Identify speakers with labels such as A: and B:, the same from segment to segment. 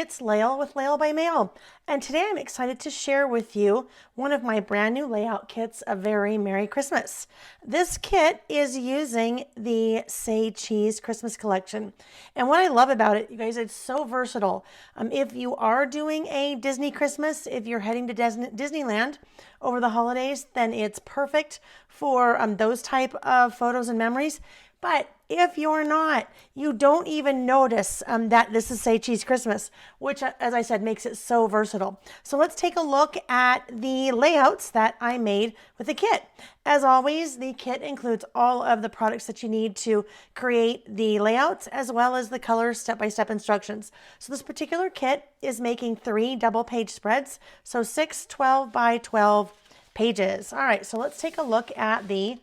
A: it's Layle with Layle by Mail, and today I'm excited to share with you one of my brand new layout kits, A Very Merry Christmas. This kit is using the Say Cheese Christmas collection, and what I love about it, you guys, it's so versatile. If you are doing a Disney Christmas, if you're heading to Disneyland over the holidays, then it's perfect for those type of photos and memories. But if you're not, you don't even notice that this is Say Cheese Christmas, which, as I said, makes it so versatile. So let's take a look at the layouts that I made with the kit. As always, the kit includes all of the products that you need to create the layouts, as well as the color step-by-step instructions. So this particular kit is making 3 double-page spreads, so 6 12 by 12 pages. All right, so let's take a look at the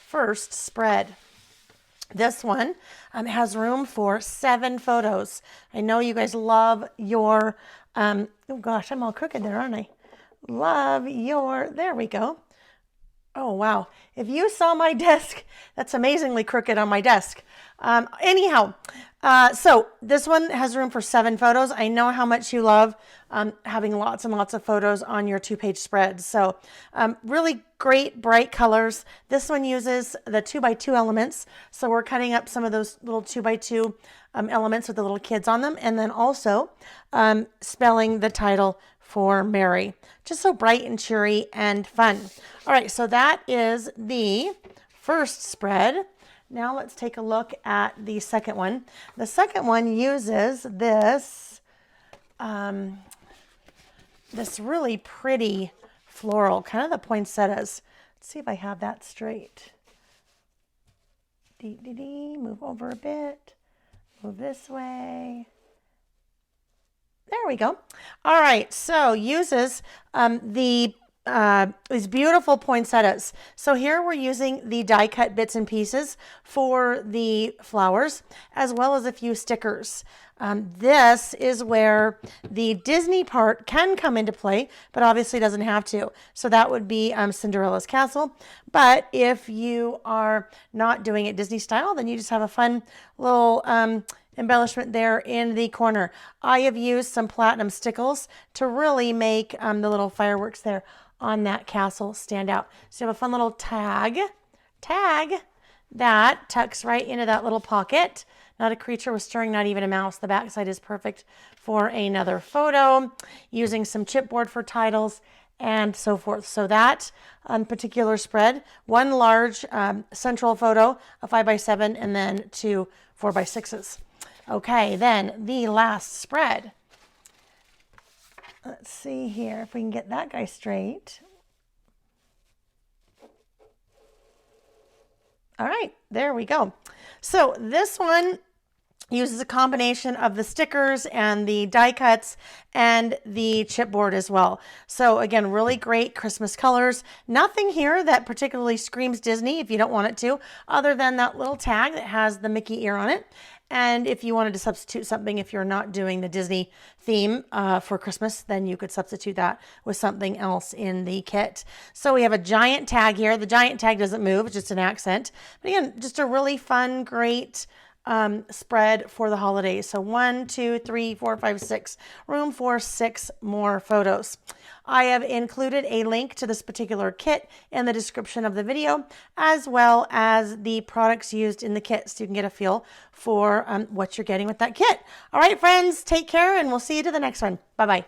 A: first spread. This one has room for 7 photos. I know you guys love your, oh gosh, I'm all crooked there, aren't I? There we go. Oh, wow. If you saw my desk, that's amazingly crooked on my desk. So this one has room for 7 photos. I know how much you love having lots and lots of photos on your 2-page spreads. So really great bright colors. This one uses the 2x2 elements. So we're cutting up some of those little 2x2 elements with the little kids on them. And then also spelling the title for Mary. Just so bright and cheery and fun. All right, so that is the first spread. Now let's take a look at the second one. The second one uses this, this really pretty floral, kind of the poinsettias. Let's see if I have that straight. Move over a bit. Move this way. There we go. All right, so uses these beautiful poinsettias. So here we're using the die cut bits and pieces for the flowers, as well as a few stickers. This is where the Disney part can come into play, but obviously doesn't have to. So that would be Cinderella's castle. But if you are not doing it Disney style, then you just have a fun little embellishment there in the corner. I have used some platinum stickles to really make the little fireworks there on that castle stand out. So you have a fun little tag that tucks right into that little pocket. Not a creature was stirring, not even a mouse. The backside is perfect for another photo, using some chipboard for titles and so forth. So that particular spread, one large central photo, a 5x7, and then 2 4x6s. Okay, then the last spread. Let's see here if we can get that guy straight. All right, there we go. So this one uses a combination of the stickers and the die cuts and the chipboard as well. So again, really great Christmas colors. Nothing here that particularly screams Disney if you don't want it to, other than that little tag that has the Mickey ear on it. And if you wanted to substitute something, if you're not doing the Disney theme for Christmas, then you could substitute that with something else in the kit. So we have a giant tag here. The giant tag doesn't move, it's just an accent. But again, just a really fun, great spread for the holidays. So 1, 2, 3, 4, 5, 6. Room for 6 more photos. I have included a link to this particular kit in the description of the video, as well as the products used in the kit, so you can get a feel for what you're getting with that kit. All right, friends, take care, and we'll see you to the next one. Bye-bye.